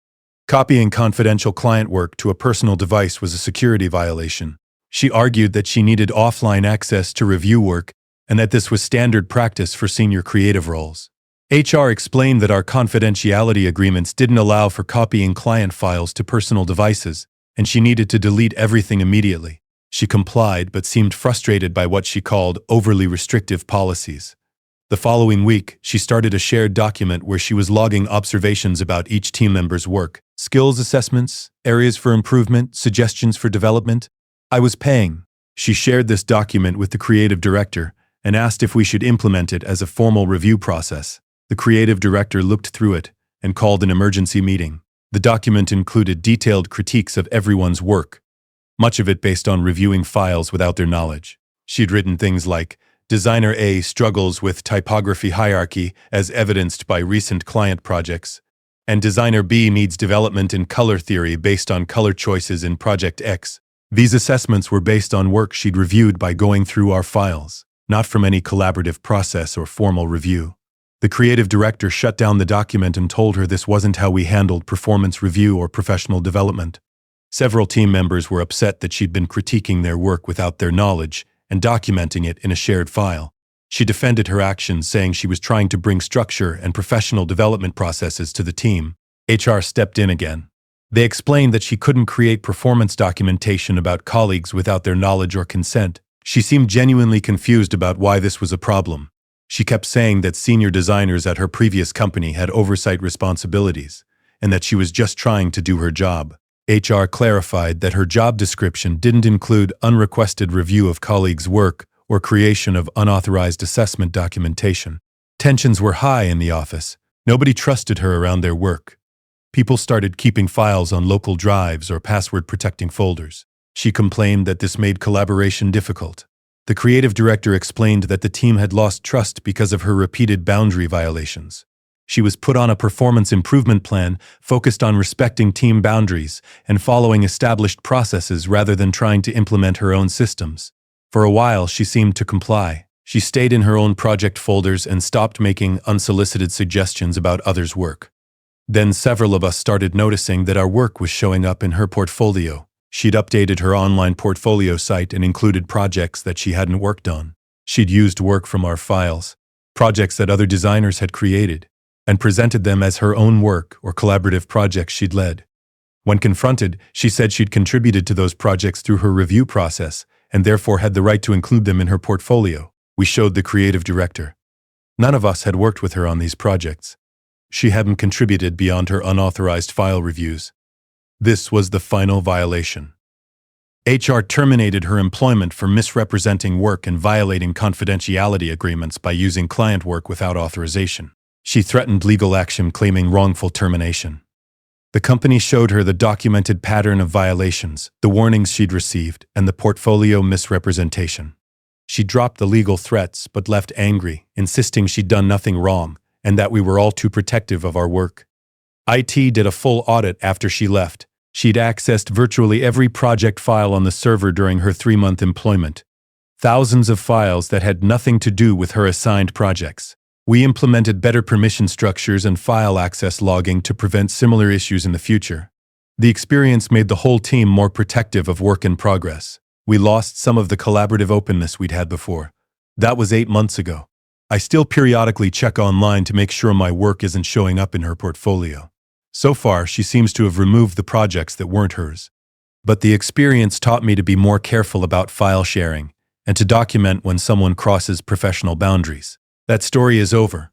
Copying confidential client work to a personal device was a security violation. She argued that she needed offline access to review work and that this was standard practice for senior creative roles. HR explained that our confidentiality agreements didn't allow for copying client files to personal devices, and she needed to delete everything immediately. She complied but seemed frustrated by what she called overly restrictive policies. The following week, she started a shared document where she was logging observations about each team member's work, skills assessments, areas for improvement, suggestions for development. I was paying. She shared this document with the creative director and asked if we should implement it as a formal review process. The creative director looked through it and called an emergency meeting. The document included detailed critiques of everyone's work, much of it based on reviewing files without their knowledge. She'd written things like, Designer A struggles with typography hierarchy as evidenced by recent client projects, and Designer B needs development in color theory based on color choices in Project X. These assessments were based on work she'd reviewed by going through our files, not from any collaborative process or formal review. The creative director shut down the document and told her this wasn't how we handled performance review or professional development. Several team members were upset that she'd been critiquing their work without their knowledge and documenting it in a shared file. She defended her actions, saying she was trying to bring structure and professional development processes to the team. HR stepped in again. They explained that she couldn't create performance documentation about colleagues without their knowledge or consent. She seemed genuinely confused about why this was a problem. She kept saying that senior designers at her previous company had oversight responsibilities, and that she was just trying to do her job. HR clarified that her job description didn't include unrequested review of colleagues' work or creation of unauthorized assessment documentation. Tensions were high in the office. Nobody trusted her around their work. People started keeping files on local drives or password-protecting folders. She complained that this made collaboration difficult. The creative director explained that the team had lost trust because of her repeated boundary violations. She was put on a performance improvement plan focused on respecting team boundaries and following established processes rather than trying to implement her own systems. For a while, she seemed to comply. She stayed in her own project folders and stopped making unsolicited suggestions about others' work. Then several of us started noticing that our work was showing up in her portfolio. She'd updated her online portfolio site and included projects that she hadn't worked on. She'd used work from our files, projects that other designers had created, and presented them as her own work or collaborative projects she'd led. When confronted, she said she'd contributed to those projects through her review process and therefore had the right to include them in her portfolio. We showed the creative director. None of us had worked with her on these projects. She hadn't contributed beyond her unauthorized file reviews. This was the final violation. HR terminated her employment for misrepresenting work and violating confidentiality agreements by using client work without authorization. She threatened legal action claiming wrongful termination. The company showed her the documented pattern of violations, the warnings she'd received, and the portfolio misrepresentation. She dropped the legal threats but left angry, insisting she'd done nothing wrong and that we were all too protective of our work. IT did a full audit after she left. She'd accessed virtually every project file on the server during her 3-month employment. Thousands of files that had nothing to do with her assigned projects. We implemented better permission structures and file access logging to prevent similar issues in the future. The experience made the whole team more protective of work in progress. We lost some of the collaborative openness we'd had before. That was 8 months ago. I still periodically check online to make sure my work isn't showing up in her portfolio. So far, she seems to have removed the projects that weren't hers. But the experience taught me to be more careful about file sharing and to document when someone crosses professional boundaries. That story is over.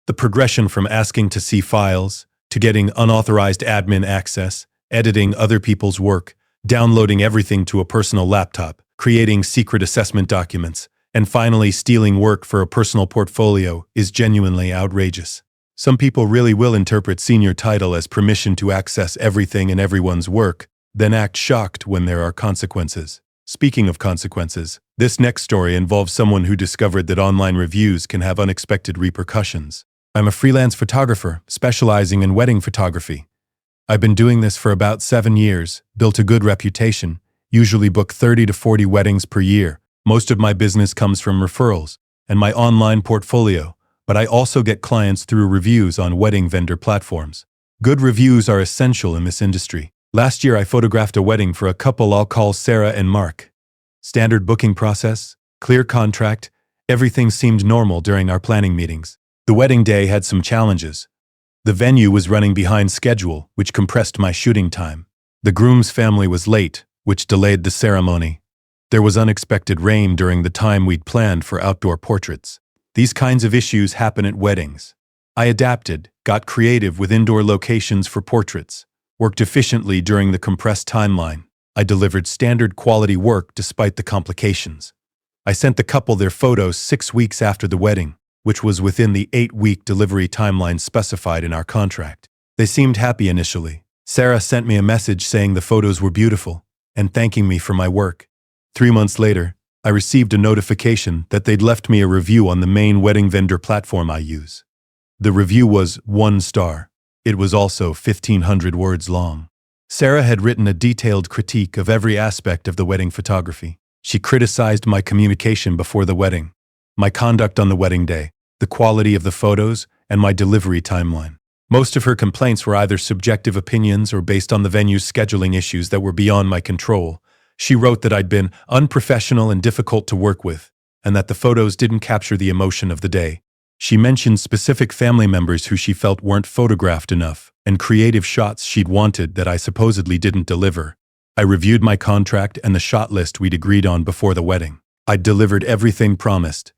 The progression from asking to see files, to getting unauthorized admin access, editing other people's work, downloading everything to a personal laptop, creating secret assessment documents, and finally stealing work for a personal portfolio is genuinely outrageous. Some people really will interpret senior title as permission to access everything and everyone's work, then act shocked when there are consequences. Speaking of consequences, this next story involves someone who discovered that online reviews can have unexpected repercussions. I'm a freelance photographer specializing in wedding photography. I've been doing this for about 7 years, built a good reputation, usually book 30 to 40 weddings per year. Most of my business comes from referrals and my online portfolio, but I also get clients through reviews on wedding vendor platforms. Good reviews are essential in this industry. Last year I photographed a wedding for a couple I'll call Sarah and Mark. Standard booking process, clear contract, everything seemed normal during our planning meetings. The wedding day had some challenges. The venue was running behind schedule, which compressed my shooting time. The groom's family was late, which delayed the ceremony. There was unexpected rain during the time we'd planned for outdoor portraits. These kinds of issues happen at weddings. I adapted, got creative with indoor locations for portraits, worked efficiently during the compressed timeline. I delivered standard quality work despite the complications. I sent the couple their photos 6 weeks after the wedding, which was within the 8-week delivery timeline specified in our contract. They seemed happy initially. Sarah sent me a message saying the photos were beautiful and thanking me for my work. 3 months later, I received a notification that they'd left me a review on the main wedding vendor platform I use. The review was 1 star. It was also 1,500 words long. Sarah had written a detailed critique of every aspect of the wedding photography. She criticized my communication before the wedding, my conduct on the wedding day, the quality of the photos, and my delivery timeline. Most of her complaints were either subjective opinions or based on the venue's scheduling issues that were beyond my control. She wrote that I'd been unprofessional and difficult to work with, and that the photos didn't capture the emotion of the day. She mentioned specific family members who she felt weren't photographed enough, and creative shots she'd wanted that I supposedly didn't deliver. I reviewed my contract and the shot list we'd agreed on before the wedding. I'd delivered everything promised.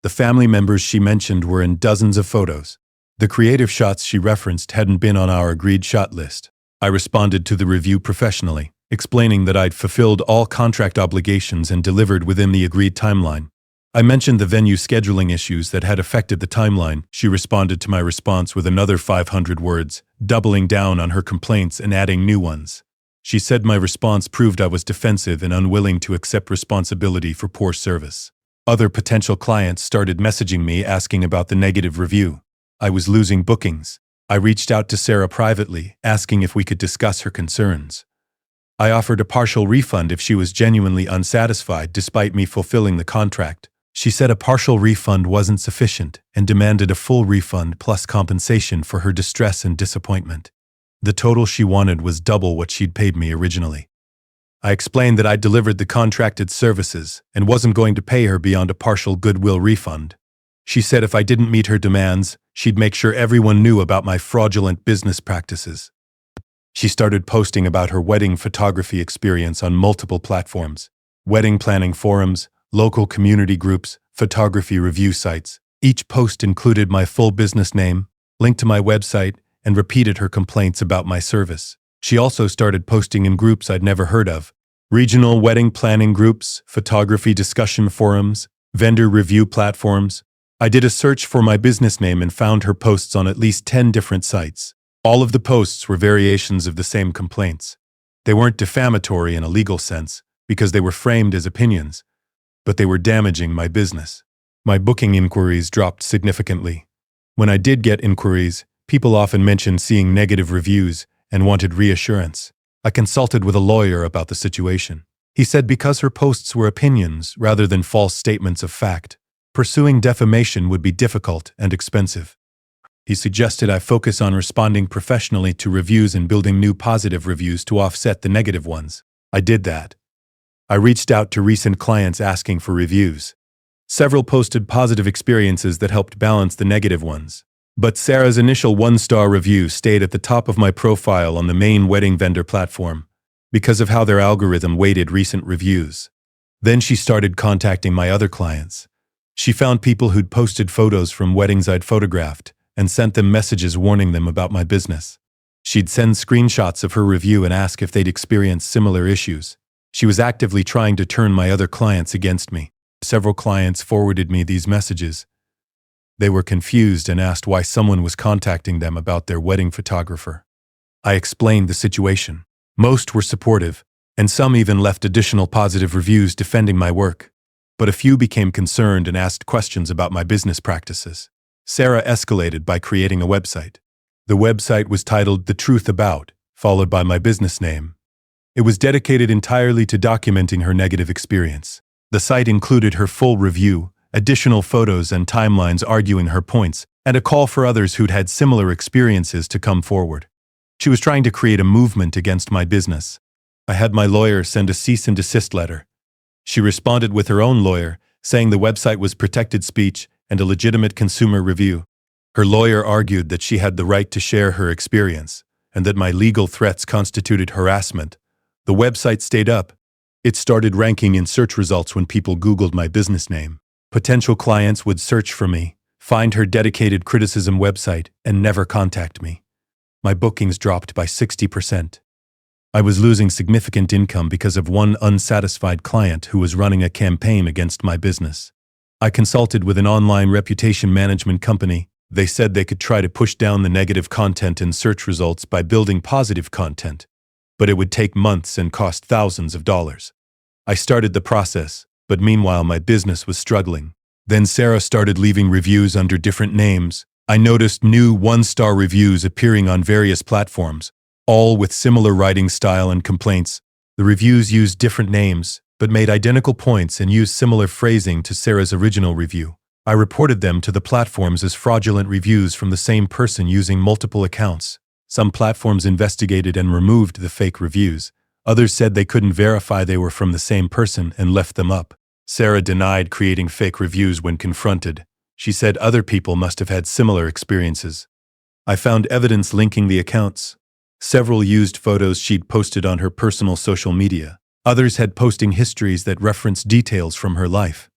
The family members she mentioned were in dozens of photos. The creative shots she referenced hadn't been on our agreed shot list. I responded to the review professionally, explaining that I'd fulfilled all contract obligations and delivered within the agreed timeline. I mentioned the venue scheduling issues that had affected the timeline. She responded to my response with another 500 words, doubling down on her complaints and adding new ones. She said my response proved I was defensive and unwilling to accept responsibility for poor service. Other potential clients started messaging me asking about the negative review. I was losing bookings. I reached out to Sarah privately, asking if we could discuss her concerns. I offered a partial refund if she was genuinely unsatisfied despite me fulfilling the contract. She said a partial refund wasn't sufficient and demanded a full refund plus compensation for her distress and disappointment. The total she wanted was double what she'd paid me originally. I explained that I'd delivered the contracted services and wasn't going to pay her beyond a partial goodwill refund. She said if I didn't meet her demands, she'd make sure everyone knew about my fraudulent business practices. She started posting about her wedding photography experience on multiple platforms: wedding planning forums, local community groups, photography review sites. Each post included my full business name, linked to my website, and repeated her complaints about my service. She also started posting in groups I'd never heard of: regional wedding planning groups, photography discussion forums, vendor review platforms. I did a search for my business name and found her posts on at least 10 different sites. All of the posts were variations of the same complaints. They weren't defamatory in a legal sense, because they were framed as opinions, but they were damaging my business. My booking inquiries dropped significantly. When I did get inquiries, people often mentioned seeing negative reviews and wanted reassurance. I consulted with a lawyer about the situation. He said because her posts were opinions rather than false statements of fact, pursuing defamation would be difficult and expensive. He suggested I focus on responding professionally to reviews and building new positive reviews to offset the negative ones. I did that. I reached out to recent clients asking for reviews. Several posted positive experiences that helped balance the negative ones. But Sarah's initial 1-star review stayed at the top of my profile on the main wedding vendor platform because of how their algorithm weighted recent reviews. Then she started contacting my other clients. She found people who'd posted photos from weddings I'd photographed and sent them messages warning them about my business. She'd send screenshots of her review and ask if they'd experienced similar issues. She was actively trying to turn my other clients against me. Several clients forwarded me these messages. They were confused and asked why someone was contacting them about their wedding photographer. I explained the situation. Most were supportive, and some even left additional positive reviews defending my work. But a few became concerned and asked questions about my business practices. Sarah escalated by creating a website. The website was titled The Truth About, followed by my business name. It was dedicated entirely to documenting her negative experience. The site included her full review, additional photos and timelines arguing her points, and a call for others who'd had similar experiences to come forward. She was trying to create a movement against my business. I had my lawyer send a cease and desist letter. She responded with her own lawyer, saying the website was protected speech and a legitimate consumer review. Her lawyer argued that she had the right to share her experience, and that my legal threats constituted harassment. The website stayed up. It started ranking in search results when people Googled my business name. Potential clients would search for me, find her dedicated criticism website, and never contact me. My bookings dropped by 60%. I was losing significant income because of one unsatisfied client who was running a campaign against my business. I consulted with an online reputation management company. They said they could try to push down the negative content in search results by building positive content, but it would take months and cost thousands of dollars. I started the process, but meanwhile my business was struggling. Then Sarah started leaving reviews under different names. I noticed new one-star reviews appearing on various platforms, all with similar writing style and complaints. The reviews used different names, but made identical points and used similar phrasing to Sarah's original review. I reported them to the platforms as fraudulent reviews from the same person using multiple accounts. Some platforms investigated and removed the fake reviews. Others said they couldn't verify they were from the same person and left them up. Sarah denied creating fake reviews when confronted. She said other people must have had similar experiences. I found evidence linking the accounts. Several used photos she'd posted on her personal social media. Others had posting histories that referenced details from her life.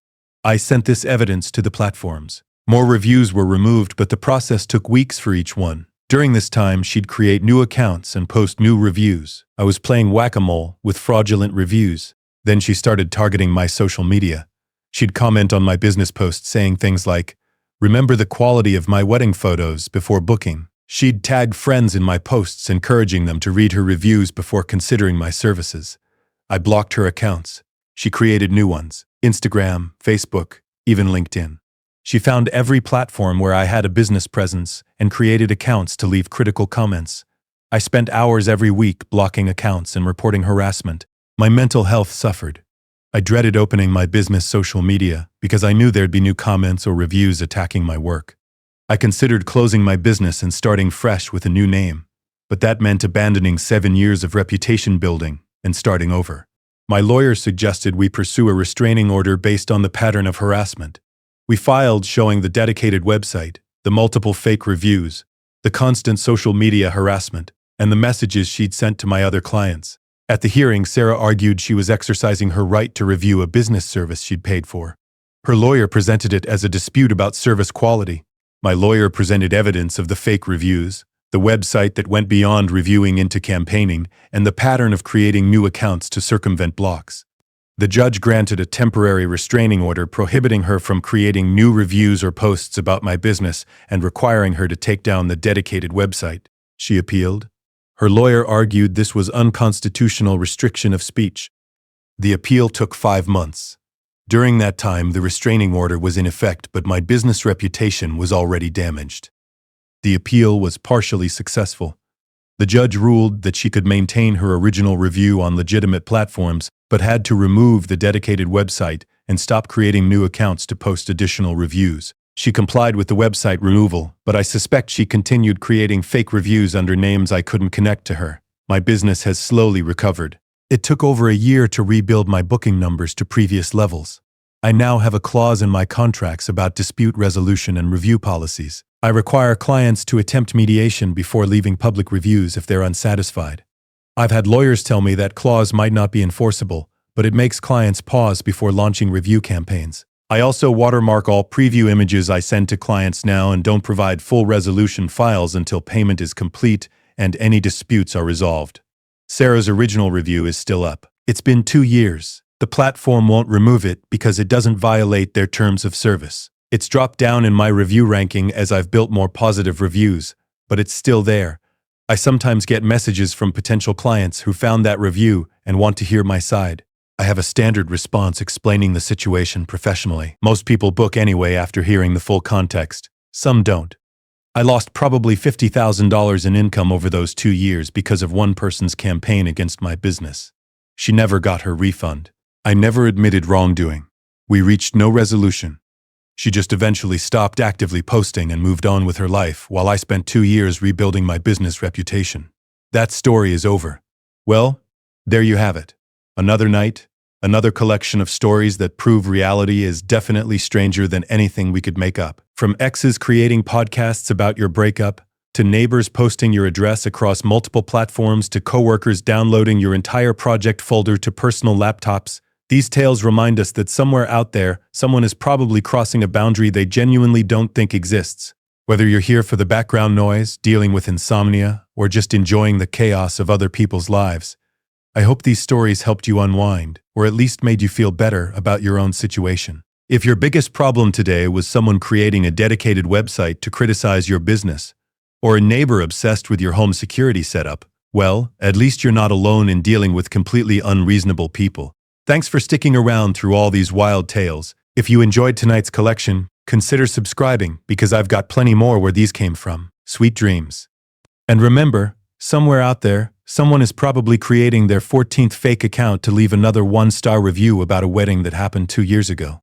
I sent this evidence to the platforms. More reviews were removed, but the process took weeks for each one. During this time, she'd create new accounts and post new reviews. I was playing whack-a-mole with fraudulent reviews. Then she started targeting my social media. She'd comment on my business posts saying things like, "Remember the quality of my wedding photos before booking." She'd tag friends in my posts, encouraging them to read her reviews before considering my services. I blocked her accounts. She created new ones: Instagram, Facebook, even LinkedIn. She found every platform where I had a business presence and created accounts to leave critical comments. I spent hours every week blocking accounts and reporting harassment. My mental health suffered. I dreaded opening my business social media because I knew there'd be new comments or reviews attacking my work. I considered closing my business and starting fresh with a new name, but that meant abandoning 7 years of reputation building and starting over. My lawyer suggested we pursue a restraining order based on the pattern of harassment. We filed showing the dedicated website, the multiple fake reviews, the constant social media harassment, and the messages she'd sent to my other clients. At the hearing, Sarah argued she was exercising her right to review a business service she'd paid for. Her lawyer presented it as a dispute about service quality. My lawyer presented evidence of the fake reviews, the website that went beyond reviewing into campaigning, and the pattern of creating new accounts to circumvent blocks. The judge granted a temporary restraining order prohibiting her from creating new reviews or posts about my business and requiring her to take down the dedicated website. She appealed. Her lawyer argued this was unconstitutional restriction of speech. The appeal took 5 months. During that time, the restraining order was in effect, but my business reputation was already damaged. The appeal was partially successful. The judge ruled that she could maintain her original review on legitimate platforms, but had to remove the dedicated website and stop creating new accounts to post additional reviews. She complied with the website removal, but I suspect she continued creating fake reviews under names I couldn't connect to her. My business has slowly recovered. It took over a year to rebuild my booking numbers to previous levels. I now have a clause in my contracts about dispute resolution and review policies. I require clients to attempt mediation before leaving public reviews if they're unsatisfied. I've had lawyers tell me that clause might not be enforceable, but it makes clients pause before launching review campaigns. I also watermark all preview images I send to clients now and don't provide full resolution files until payment is complete and any disputes are resolved. Sarah's original review is still up. It's been 2 years. The platform won't remove it because it doesn't violate their terms of service. It's dropped down in my review ranking as I've built more positive reviews, but it's still there. I sometimes get messages from potential clients who found that review and want to hear my side. I have a standard response explaining the situation professionally. Most people book anyway after hearing the full context. Some don't. I lost probably $50,000 in income over those 2 years because of one person's campaign against my business. She never got her refund. I never admitted wrongdoing. We reached no resolution. She just eventually stopped actively posting and moved on with her life while I spent 2 years rebuilding my business reputation. That story is over. Well, there you have it. Another night, another collection of stories that prove reality is definitely stranger than anything we could make up. From exes creating podcasts about your breakup, to neighbors posting your address across multiple platforms, to coworkers downloading your entire project folder to personal laptops, These tales remind us that somewhere out there, someone is probably crossing a boundary they genuinely don't think exists. Whether you're here for the background noise, dealing with insomnia, or just enjoying the chaos of other people's lives, I hope these stories helped you unwind, or at least made you feel better about your own situation. If your biggest problem today was someone creating a dedicated website to criticize your business, or a neighbor obsessed with your home security setup, well, at least you're not alone in dealing with completely unreasonable people. Thanks for sticking around through all these wild tales. If you enjoyed tonight's collection, consider subscribing because I've got plenty more where these came from. Sweet dreams. And remember, somewhere out there, someone is probably creating their 14th fake account to leave another 1-star review about a wedding that happened 2 years ago.